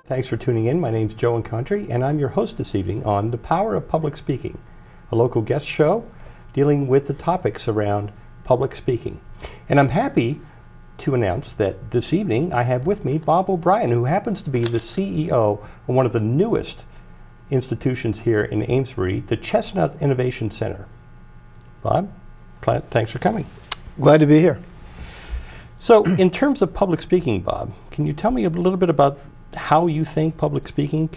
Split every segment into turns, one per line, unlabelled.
Thanks for tuning in. My name's Joe Country, and I'm your host this evening on The Power of Public Speaking, a local guest show dealing with the topics around public speaking. And I'm happy to announce that this evening I have with me Bob O'Brien, who happens to be the CEO of one of the newest institutions here in Amesbury, the Chestnut Innovation Center. Bob, thanks for coming.
Glad to be here.
So, in terms of public speaking, Bob, can you tell me a little bit about how you think public speaking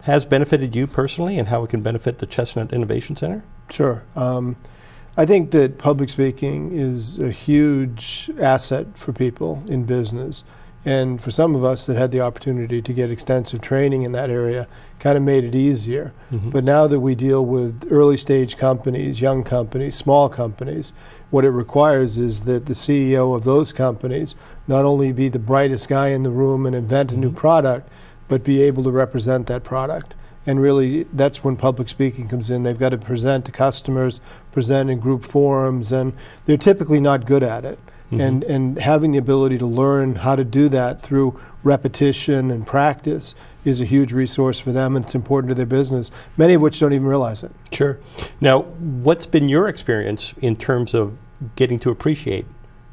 has benefited you personally and how it can benefit the Chestnut Innovation Center?
Sure. I think that public speaking is a huge asset for people in business. And for some of us that had the opportunity to get extensive training in that area, kind of made it easier. But now that we deal with early stage companies, young companies, small companies, what it requires is that the CEO of those companies not only be the brightest guy in the room and invent a new product, but be able to represent that product. And really, that's when public speaking comes in. They've got to present to customers, present in group forums, and they're typically not good at it. And having the ability to learn how to do that through repetition and practice is a huge resource for them, and it's important to their business, many of which don't even realize it.
Sure. Now, what's been your experience in terms of getting to appreciate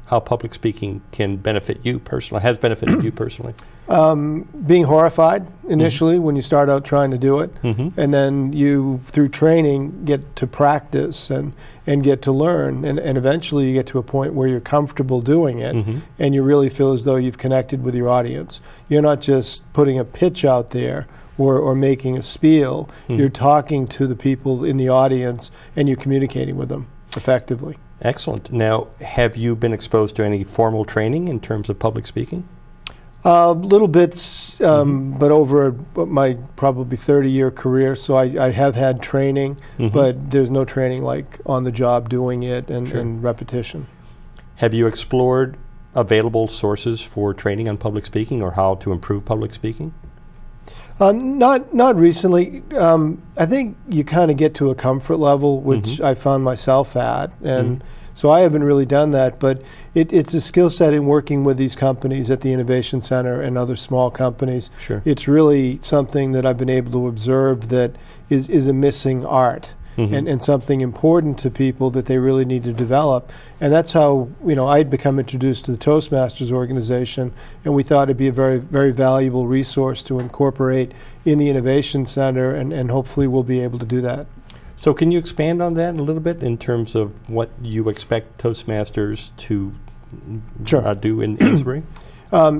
how public speaking can benefit you personally, has benefited you personally?
Being horrified initially when you start out trying to do it, and then you, through training, get to practice and get to learn, and eventually you get to a point where you're comfortable doing it, and you really feel as though you've connected with your audience. You're not just putting a pitch out there or making a spiel, you're talking to the people in the audience and you're communicating with them effectively.
Excellent. Now, have you been exposed to any formal training in terms of public speaking?
Little bits, but over my probably 30-year career, so I have had training, but there's no training like on the job doing it and repetition. Have
you explored available sources for training on public speaking or how to improve public speaking?
Not recently. I think you kind of get to a comfort level, which I found myself at, and so I haven't really done that, but it's a skill set in working with these companies at the Innovation Center and other small companies.
Sure.
It's really something that I've been able to observe that is a missing art. And something important to people that they really need to develop. And that's how, I'd become introduced to the Toastmasters organization, and we thought it'd be a very, very valuable resource to incorporate in the Innovation Center, and hopefully we'll be able to do that.
So can you expand on that a little bit in terms of what you expect Toastmasters to do in Amesbury?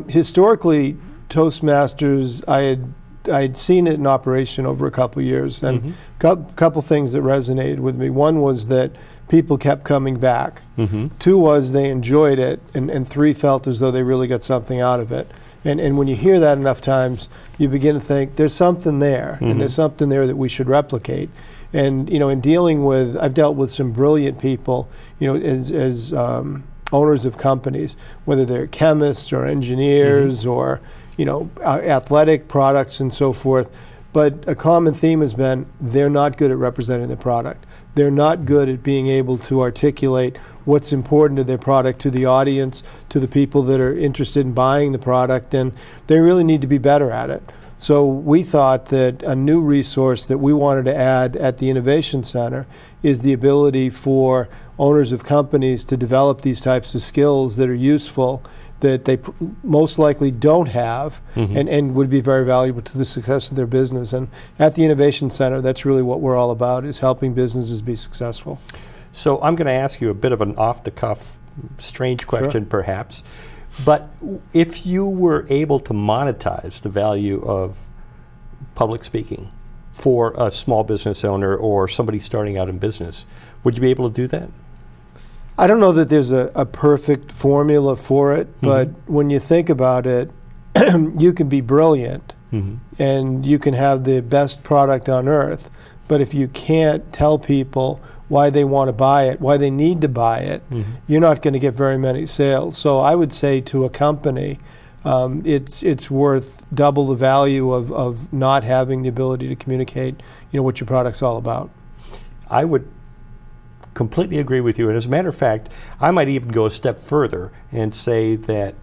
Historically, Toastmasters, I'd seen it in operation over a couple years, and couple things that resonated with me. One was that people kept coming back. Two was they enjoyed it, and three felt as though they really got something out of it. And when you hear that enough times, you begin to think there's something there, and there's something there that we should replicate. And in dealing with, I've dealt with some brilliant people, as owners of companies, whether they're chemists or engineers or athletic products and so forth. But a common theme has been they're not good at representing the product. They're not good at being able to articulate what's important to their product, to the audience, to the people that are interested in buying the product, and they really need to be better at it. So we thought that a new resource that we wanted to add at the Innovation Center is the ability for owners of companies to develop these types of skills that are useful, that they most likely don't have, and would be very valuable to the success of their business. And at the Innovation Center, that's really what we're all about, is helping businesses be successful.
So I'm going to ask you a bit of an off-the-cuff, strange question perhaps, but if you were able to monetize the value of public speaking for a small business owner or somebody starting out in business, would you be able to do that?
I don't know that there's a perfect formula for it, but when you think about it, you can be brilliant and you can have the best product on earth, but if you can't tell people why they want to buy it, why they need to buy it, you're not going to get very many sales. So I would say to a company, it's worth double the value of not having the ability to communicate, what your product's all about.
I would completely agree with you, and as a matter of fact, I might even go a step further and say that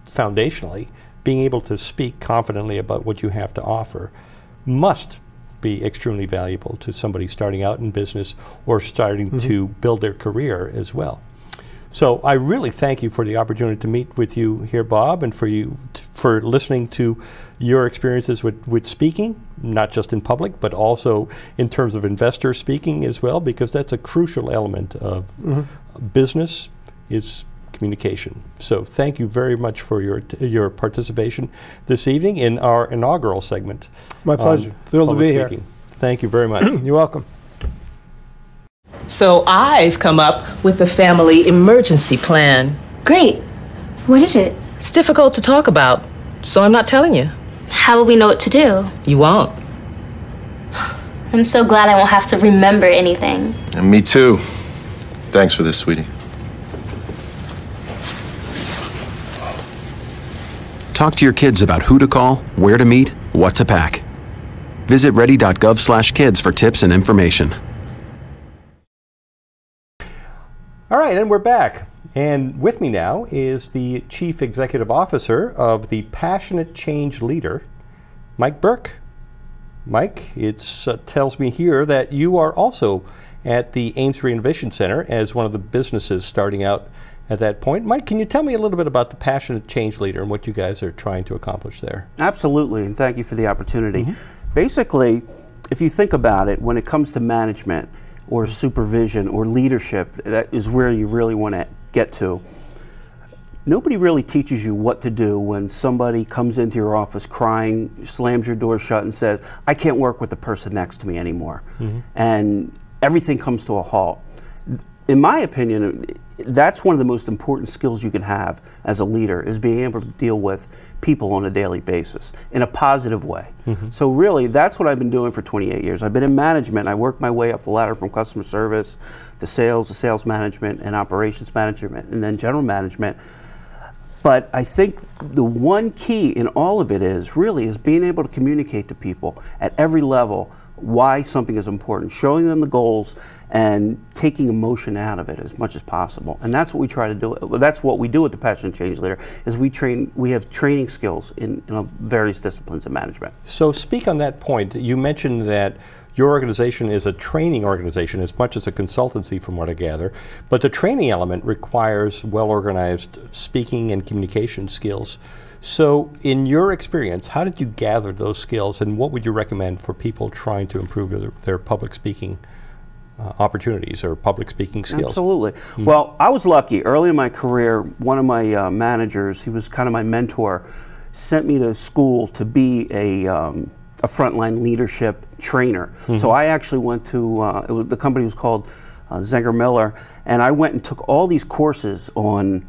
foundationally, being able to speak confidently about what you have to offer must be extremely valuable to somebody starting out in business or starting to build their career as well. So I really thank you for the opportunity to meet with you here, Bob, and for you for listening to your experiences with speaking, not just in public, but also in terms of investor speaking as well, because that's a crucial element of business is communication. So thank you very much for your participation this evening in our inaugural segment.
My pleasure. Thrilled to be here.
Thank you very much.
You're welcome.
So I've come up with a family emergency plan.
Great. What is it?
It's difficult to talk about, so I'm not telling you.
How will we know what to do?
You won't.
I'm so glad I won't have to remember anything.
And me too. Thanks for this, sweetie.
Talk to your kids about who to call, where to meet, what to pack. Visit ready.gov/kids for tips and information.
All right, and we're back. And with me now is the Chief Executive Officer of the Passionate Change Leader, Mike Burke. Mike, it tells me here that you are also at the Amesbury Innovation Center as one of the businesses starting out at that point. Mike, can you tell me a little bit about the Passionate Change Leader and what you guys are trying to accomplish there?
Absolutely, and thank you for the opportunity. Basically, if you think about it, when it comes to management or supervision or leadership, that is where you really want to get to. Nobody really teaches you what to do when somebody comes into your office crying, slams your door shut and says, I can't work with the person next to me anymore. And everything comes to a halt. In my opinion, that's one of the most important skills you can have as a leader, is being able to deal with people on a daily basis in a positive way. So really, that's what I've been doing for 28 years. I've been in management. I worked my way up the ladder from customer service to sales management, and operations management, and then general management. But I think the one key in all of it is being able to communicate to people at every level why something is important, showing them the goals and taking emotion out of it as much as possible. And that's what we try to do. That's what we do at the Passion Change Leader, is we have training skills in various disciplines of management.
So speak on that point. You mentioned that your organization is a training organization as much as a consultancy, from what I gather, but the training element requires well-organized speaking and communication skills. So in your experience, how did you gather those skills, and what would you recommend for people trying to improve their public speaking opportunities or public speaking skills?
Absolutely. Well, I was lucky. Early in my career, one of my managers, he was kind of my mentor, sent me to school to be a frontline leadership trainer. So I actually went to, the company was called Zenger Miller, and I went and took all these courses on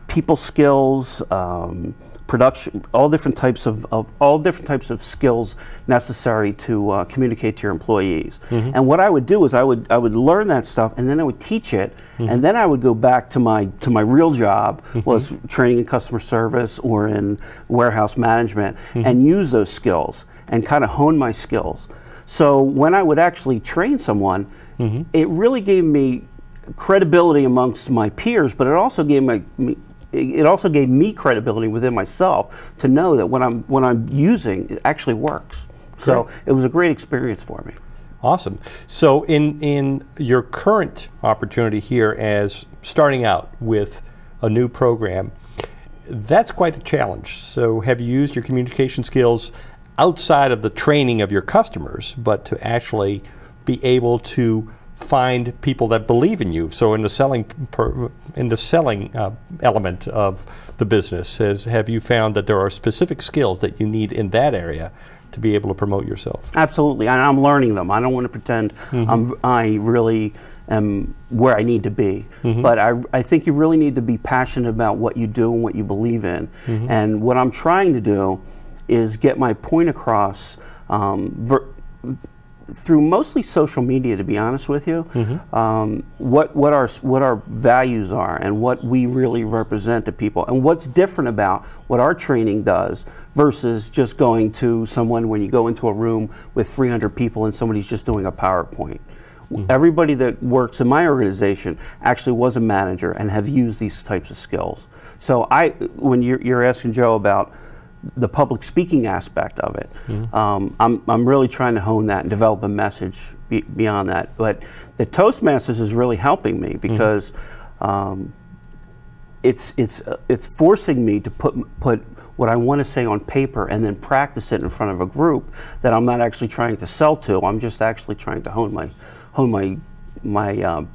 people skills, production, all different types of skills necessary to communicate to your employees. And what I would do is I would learn that stuff, and then I would teach it, and then I would go back to my real job, was training in customer service or in warehouse management, and use those skills and kind of hone my skills. So when I would actually train someone, it really gave me credibility amongst my peers, but it also gave me credibility within myself to know that what I'm using, it actually works. So it was a great experience for me.
Awesome. So in your current opportunity here as starting out with a new program, that's quite a challenge. So have you used your communication skills outside of the training of your customers, but to actually be able to find people that believe in you? So in the selling element of the business, have you found that there are specific skills that you need in that area to be able to promote yourself?
Absolutely, and I'm learning them. I don't want to pretend I really am where I need to be, but I think you really need to be passionate about what you do and what you believe in. And what I'm trying to do is get my point across through mostly social media, to be honest with you, what our values are and what we really represent to people, and what's different about what our training does versus just going to someone when you go into a room with 300 people and somebody's just doing a PowerPoint. Everybody that works in my organization actually was a manager and have used these types of skills. So when you're asking Joe about the public speaking aspect of it. I'm really trying to hone that and develop a message beyond that. But the Toastmasters is really helping me because it's forcing me to put what I want to say on paper and then practice it in front of a group that I'm not actually trying to sell to. I'm just actually trying to hone my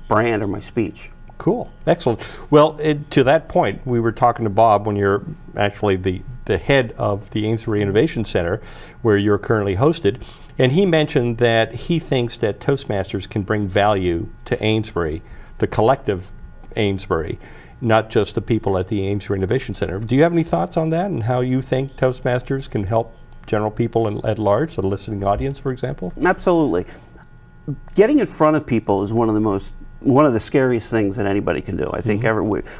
brand or my speech.
Cool, excellent. Well, to that point, we were talking to Bob when you're actually the head of the Amesbury Innovation Center, where you're currently hosted, and he mentioned that he thinks that Toastmasters can bring value to Amesbury, the collective Amesbury, not just the people at the Amesbury Innovation Center. Do you have any thoughts on that and how you think Toastmasters can help general people at large, the listening audience, for example?
Absolutely. Getting in front of people is one of the scariest things that anybody can do. I think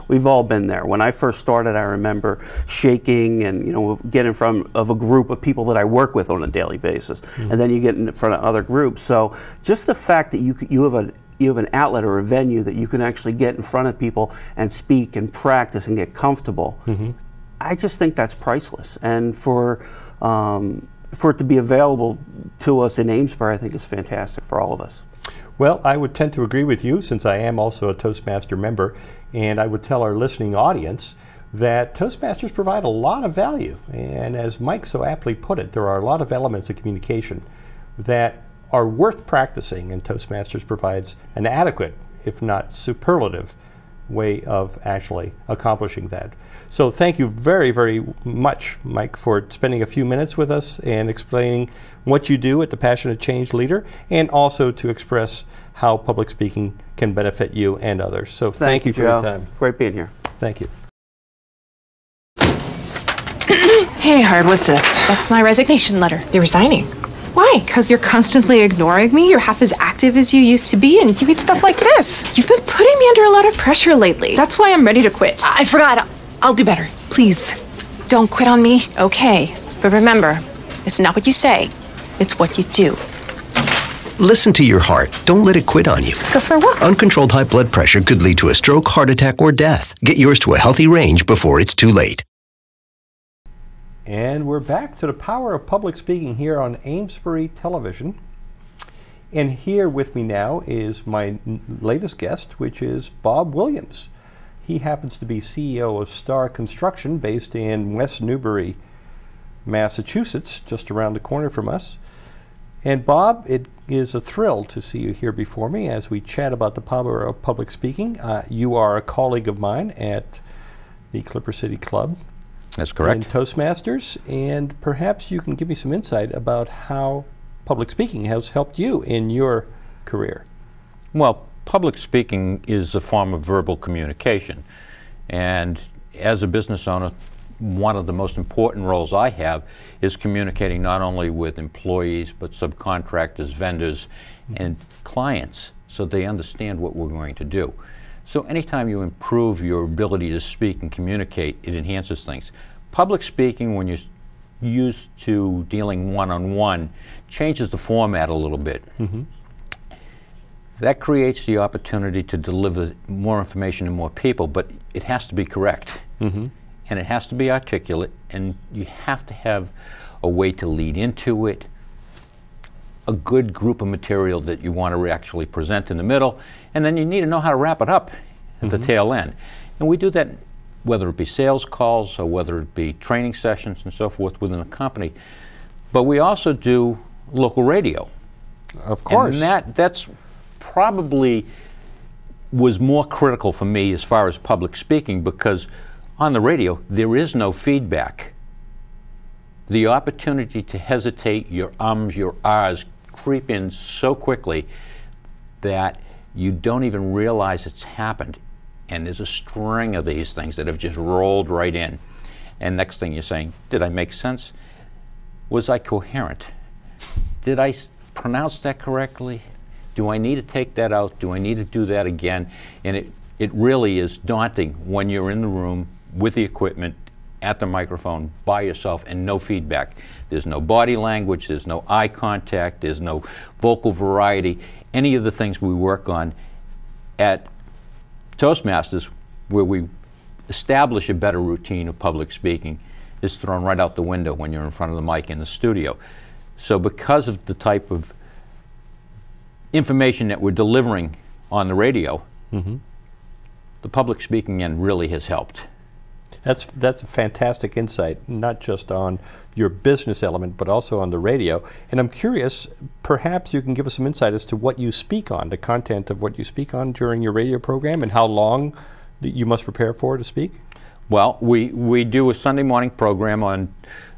we've all been there. When I first started, I remember shaking and get in front of a group of people that I work with on a daily basis, and then you get in front of other groups. So just the fact that you have an outlet or a venue that you can actually get in front of people and speak and practice and get comfortable, I just think that's priceless. And for it to be available to us in Amesbury, I think is fantastic for all of us.
Well, I would tend to agree with you, since I am also a Toastmaster member, and I would tell our listening audience that Toastmasters provide a lot of value. And as Mike so aptly put it, there are a lot of elements of communication that are worth practicing, and Toastmasters provides an adequate, if not superlative, way of actually accomplishing that. So thank you very, very much, Mike, for spending a few minutes with us and explaining what you do at the Passionate Change Leader, and also to express how public speaking can benefit you and others. So thank you for your time.
Great being here.
Thank you.
Hey, Hard, what's this?
That's my resignation letter.
You're resigning?
Why? Because you're constantly ignoring me, you're half as active as you used to be, and you get stuff like this. You've been putting me under a lot of pressure lately. That's why I'm ready to quit.
I forgot. I'll do better.
Please, don't quit on me. Okay, but remember, it's not what you say, it's what you do.
Listen to your heart. Don't let it quit on you.
Let's go for a walk.
Uncontrolled high blood pressure could lead to a stroke, heart attack, or death. Get yours to a healthy range before it's too late.
And we're back to the power of public speaking here on Amesbury Television. And here with me now is my latest guest, which is Bob Williams. He happens to be CEO of Star Construction, based in West Newbury, Massachusetts, just around the corner from us. And Bob, it is a thrill to see you here before me as we chat about the power of public speaking. You are a colleague of mine at the Clipper City Club.
That's correct.
And Toastmasters, and perhaps you can give me some insight about how public speaking has helped you in your career.
Well, public speaking is a form of verbal communication, and as a business owner, one of the most important roles I have is communicating not only with employees but subcontractors, vendors, and clients, so they understand what we're going to do. So anytime you improve your ability to speak and communicate, it enhances things. Public speaking, when you're used to dealing one-on-one, changes the format a little bit. That creates the opportunity to deliver more information to more people, but it has to be correct. And it has to be articulate, and you have to have a way to lead into it, a good group of material that you want to actually present in the middle, and then you need to know how to wrap it up at the tail end. And we do that whether it be sales calls or whether it be training sessions and so forth within a company. But we also do local radio.
Of course.
And that's probably was more critical for me as far as public speaking, because on the radio there is no feedback. The opportunity to hesitate, your ums, your ahs creep in so quickly that you don't even realize it's happened. And there's a string of these things that have just rolled right in. And next thing you're saying, did I make sense? Was I coherent? Did I pronounce that correctly? Do I need to take that out? Do I need to do that again? And it really is daunting when you're in the room with the equipment, at the microphone, by yourself, and no feedback. There's no body language, there's no eye contact, there's no vocal variety, any of the things we work on at Toastmasters, where we establish a better routine of public speaking. is thrown right out the window when you're in front of the mic in the studio. So because of the type of information that we're delivering on the radio, the public speaking end really has helped.
That's a fantastic insight, not just on your business element, but also on the radio. And I'm curious, perhaps you can give us some insight as to what you speak on, the content of what you speak on during your radio program, and how long you must prepare for to speak?
Well, we do a Sunday morning program on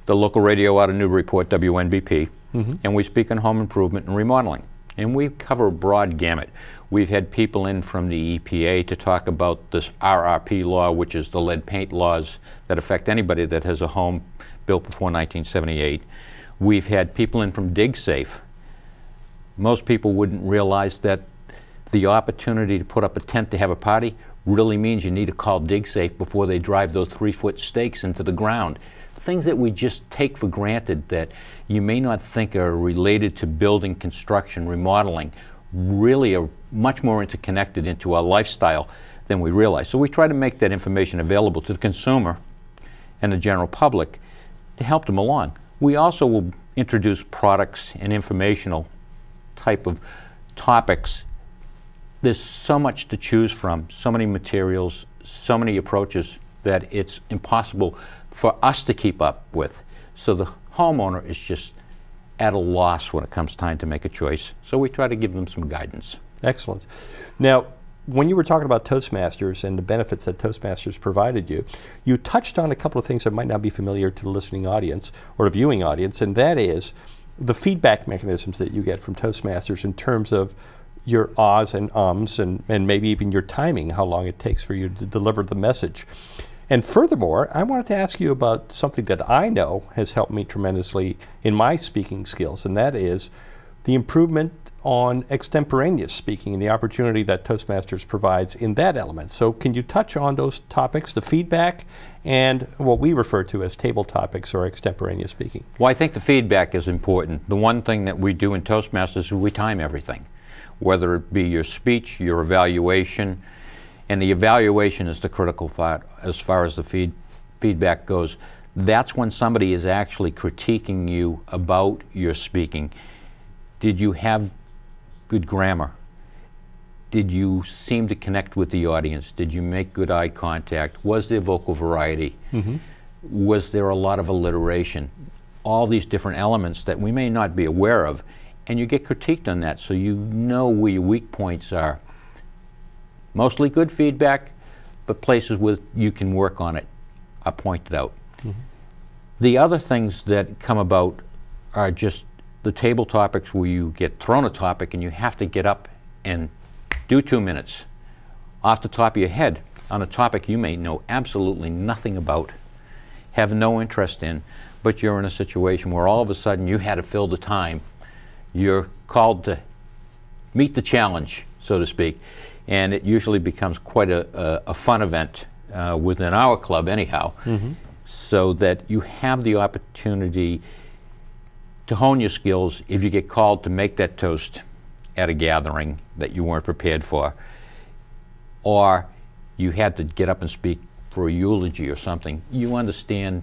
the local radio out of Newburyport, WNBP, and we speak on home improvement and remodeling. And we cover a broad gamut. We've had people in from the EPA to talk about this RRP law, which is the lead paint laws that affect anybody that has a home built before 1978. We've had people in from DigSafe. Most people wouldn't realize that the opportunity to put up a tent to have a party really means you need to call DigSafe before they drive those 3-foot stakes into the ground. Things that we just take for granted that you may not think are related to building, construction, remodeling, really are much more interconnected into our lifestyle than we realize. So we try to make that information available to the consumer and the general public to help them along. We also will introduce products and informational type of topics. There's so much to choose from, so many materials, so many approaches that it's impossible for us to keep up with. So the homeowner is just at a loss when it comes time to make a choice. So we try to give them some guidance.
Excellent. Now, when you were talking about Toastmasters and the benefits that Toastmasters provided you, you touched on a couple of things that might not be familiar to the listening audience or the viewing audience, and that is the feedback mechanisms that you get from Toastmasters in terms of your ahs and ums and maybe even your timing, how long it takes for you to deliver the message. And furthermore, I wanted to ask you about something that I know has helped me tremendously in my speaking skills, and that is the improvement on extemporaneous speaking and the opportunity that Toastmasters provides in that element. So can you touch on those topics, the feedback, and what we refer to as table topics or extemporaneous speaking?
Well, I think the feedback is important. The one thing that we do in Toastmasters is we time everything, whether it be your speech, your evaluation, and the evaluation is the critical part as far as the feedback goes. That's when somebody is actually critiquing you about your speaking. Did you have good grammar? Did you seem to connect with the audience? Did you make good eye contact? Was there vocal variety? Was there a lot of alliteration? All these different elements that we may not be aware of, and you get critiqued on that, so you know where your weak points are. Mostly good feedback, but places where you can work on it are pointed out. The other things that come about are just the table topics where you get thrown a topic and you have to get up and do 2 minutes off the top of your head on a topic you may know absolutely nothing about, have no interest in, but you're in a situation where all of a sudden you had to fill the time. You're called to meet the challenge, so to speak, and it usually becomes quite a fun event within our club anyhow, so that you have the opportunity to hone your skills if you get called to make that toast at a gathering that you weren't prepared for, or you had to get up and speak for a eulogy or something. You understand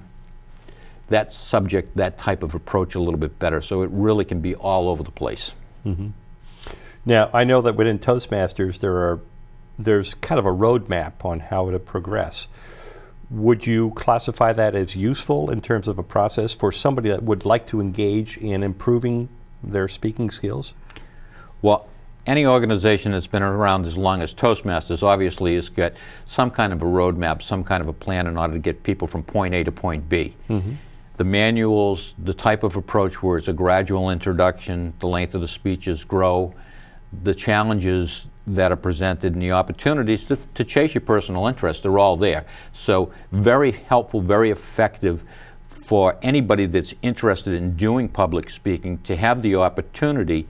that subject, that type of approach a little bit better, so it really can be all over the place.
Now, I know that within Toastmasters there's kind of a roadmap on how to progress. Would you classify that as useful in terms of a process for somebody that would like to engage in improving their speaking skills?
Well, any organization that's been around as long as Toastmasters obviously has got some kind of a roadmap, some kind of a plan in order to get people from point A to point B. The manuals, the type of approach where it's a gradual introduction, the length of the speeches grow, the challenges that are presented and the opportunities to chase your personal interest, they're all there. So very helpful, very effective for anybody that's interested in doing public speaking to have the opportunity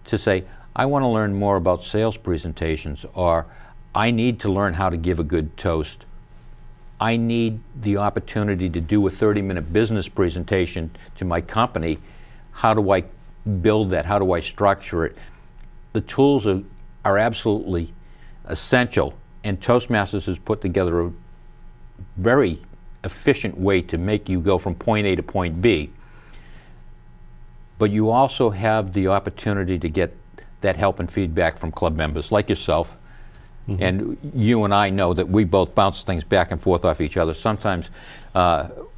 to say, I want to learn more about sales presentations, or I need to learn how to give a good toast. I need the opportunity to do a 30-minute business presentation to my company. How do I build that? How do I structure it? The tools are absolutely essential, and Toastmasters has put together a very efficient way to make you go from point A to point B. But you also have the opportunity to get that help and feedback from club members like yourself. And you and I know that we both bounce things back and forth off each other. Sometimes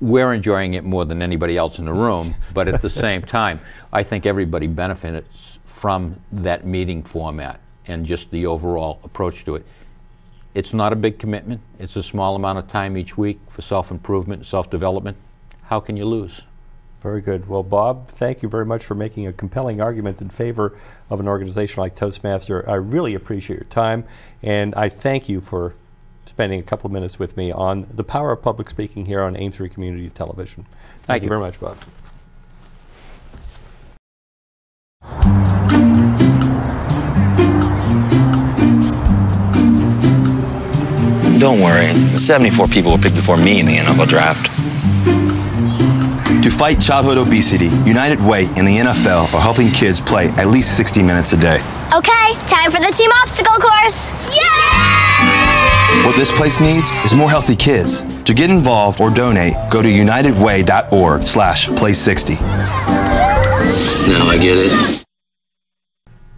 we're enjoying it more than anybody else in the room, but at the same time, I think everybody benefits from that meeting format and just the overall approach to it. It's not a big commitment. It's a small amount of time each week for self-improvement, self-development. How can you lose?
Very good. Well, Bob, thank you very much for making a compelling argument in favor of an organization like Toastmaster. I really appreciate your time, and I thank you for spending a couple of minutes with me on the power of public speaking here on Amesbury Community Television. Thank you very much, Bob.
Don't worry, 74 people were picked before me in the NFL draft.
To fight childhood obesity, United Way and the NFL are helping kids play at least 60 minutes a day.
Okay, time for the team obstacle course. Yay!
What this place needs is more healthy kids. To get involved or donate, go to unitedway.org/play60.
Now I get it.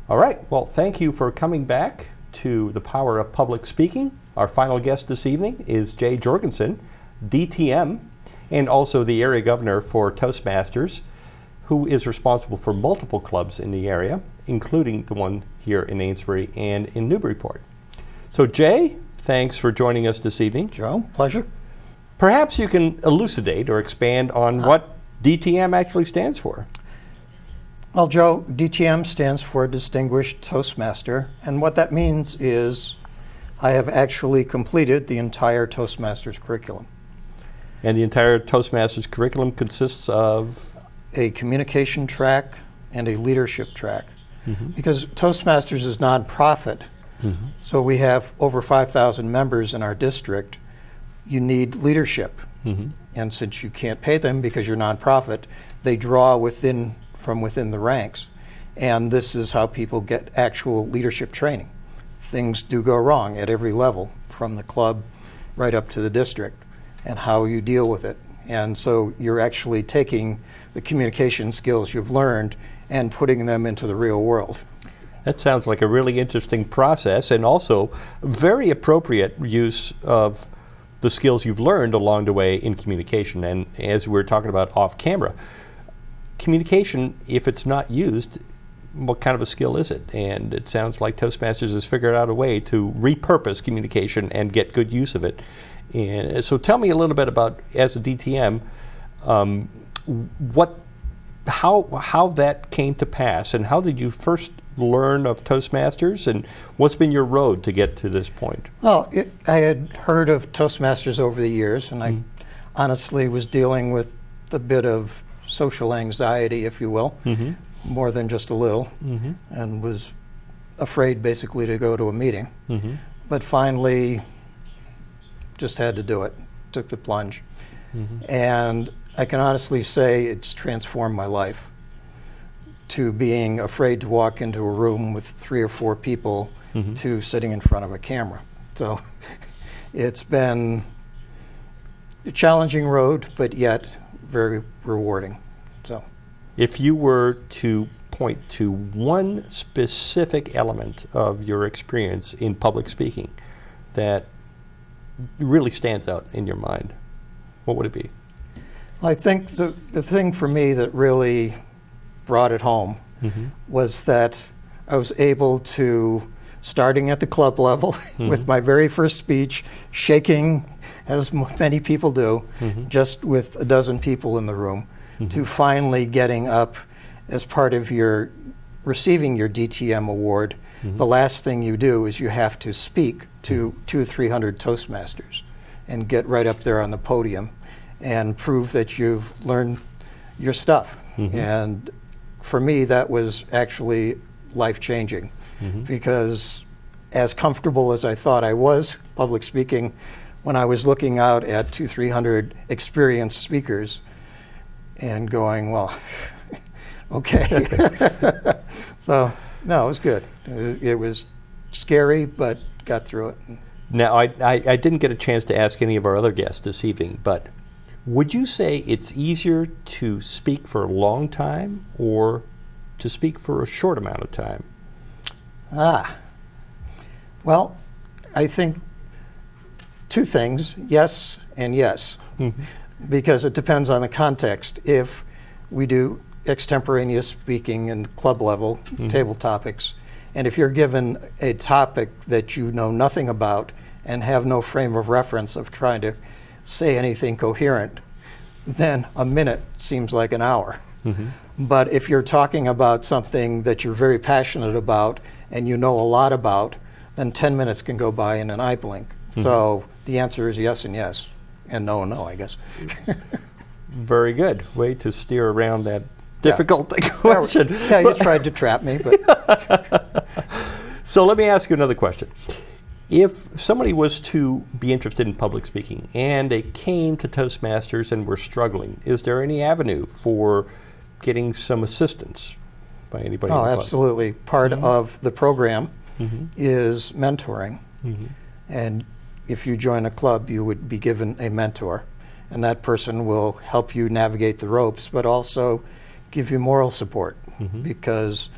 All right, well, thank you for coming back to the Power of Public Speaking. Our final guest this evening is Jay Jorgensen, DTM, and also the area governor for Toastmasters, who is responsible for multiple clubs in the area, including the one here in Amesbury and in Newburyport. So Jay, thanks for joining us this evening.
Joe, pleasure.
Perhaps you can elucidate or expand on what DTM actually stands for.
Well, Joe, DTM stands for Distinguished Toastmaster, and what that means is I have actually completed the entire Toastmasters curriculum.
And the entire Toastmasters curriculum consists of?
A communication track and a leadership track. Because Toastmasters is nonprofit, so we have over 5,000 members in our district. You need leadership. And since you can't pay them because you're nonprofit, they draw from within the ranks. And this is how people get actual leadership training. Things do go wrong at every level, from the club right up to the district, and how you deal with it. And so you're actually taking the communication skills you've learned and putting them into the real world.
That sounds like a really interesting process, and also very appropriate use of the skills you've learned along the way in communication. And as we were talking about off camera, communication, if it's not used, what kind of a skill is it? And it sounds like Toastmasters has figured out a way to repurpose communication and get good use of it. And so tell me a little bit about, as a DTM, how that came to pass, and how did you first learn of Toastmasters, and what's been your road to get to this point?
Well, I had heard of Toastmasters over the years, and I honestly was dealing with a bit of social anxiety, if you will, more than just a little, and was afraid basically to go to a meeting. But finally, just had to do it, took the plunge. And I can honestly say it's transformed my life, to being afraid to walk into a room with 3 or 4 people to sitting in front of a camera. So it's been a challenging road, but yet very rewarding. So,
if you were to point to one specific element of your experience in public speaking that really stands out in your mind, what would it be?
I think the thing for me that really brought it home was that I was able to, starting at the club level with my very first speech, shaking as many people do, just with a dozen people in the room, to finally getting up as part of your receiving your DTM award. The last thing you do is you have to speak to 200 or 300 Toastmasters and get right up there on the podium and prove that you've learned your stuff. And for me, that was actually life-changing, because as comfortable as I thought I was public speaking, when I was looking out at 200 or 300 experienced speakers and going, well, okay. So, no, it was good. It was scary, but got through it.
Now, I didn't get a chance to ask any of our other guests this evening, but Would you say it's easier to speak for a long time or to speak for a short amount of time?
Well, I think two things, yes and yes, because it depends on the context. If we do extemporaneous speaking and club level table topics, and if you're given a topic that you know nothing about and have no frame of reference of trying to say anything coherent, then a minute seems like an hour. But if you're talking about something that you're very passionate about and you know a lot about, then 10 minutes can go by in an eye blink. So the answer is yes and yes, and no and no, I guess.
Very good. Way to steer around that difficult question.
Yeah, you tried to trap me. But
So let me ask you another question. If somebody was to be interested in public speaking and they came to Toastmasters and were struggling, is there any avenue for getting some assistance by anybody?
Oh, absolutely. Part of the program is mentoring. And if you join a club, you would be given a mentor. And that person will help you navigate the ropes, but also give you moral support, because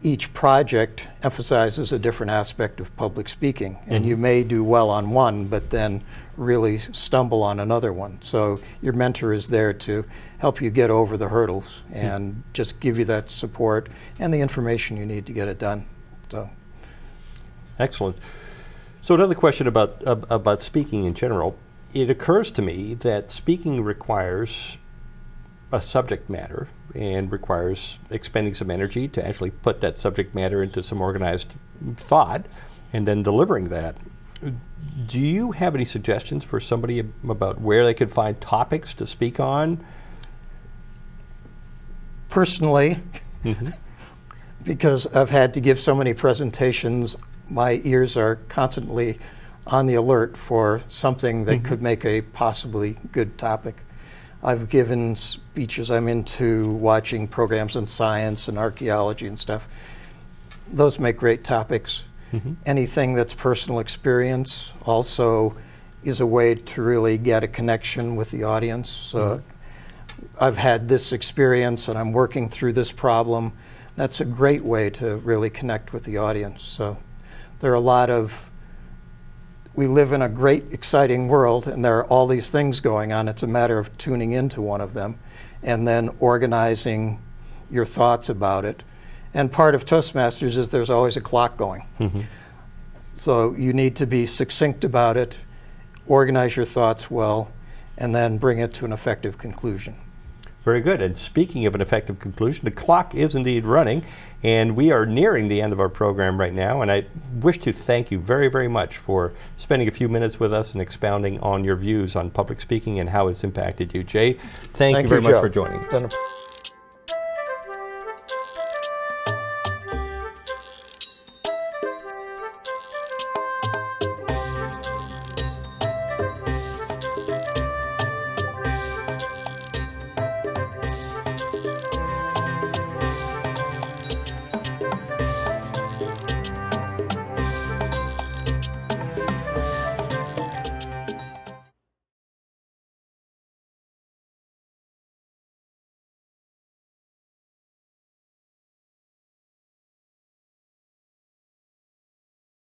each project emphasizes a different aspect of public speaking. And you may do well on one, but then really stumble on another one. So your mentor is there to help you get over the hurdles and just give you that support and the information you need to get it done. So,
excellent. So another question about speaking in general. It occurs to me that speaking requires a subject matter and requires expending some energy to actually put that subject matter into some organized thought and then delivering that. Do you have any suggestions for somebody about where they could find topics to speak on?
Personally, because I've had to give so many presentations, my ears are constantly on the alert for something that could make a possibly good topic. I've given speeches. I'm into watching programs on science and archaeology and stuff. Those make great topics. Anything that's personal experience also is a way to really get a connection with the audience. So I've had this experience and I'm working through this problem. That's a great way to really connect with the audience. So there are a lot of, we live in a great, exciting world, and there are all these things going on. It's a matter of tuning into one of them and then organizing your thoughts about it. And part of Toastmasters is there's always a clock going. So you need to be succinct about it, organize your thoughts well, and then bring it to an effective conclusion.
Very good. And speaking of an effective conclusion, the clock is indeed running, and we are nearing the end of our program right now. And I wish to thank you very, very much for spending a few minutes with us and expounding on your views on public speaking and how it's impacted you. Jay, thank you very much for joining us.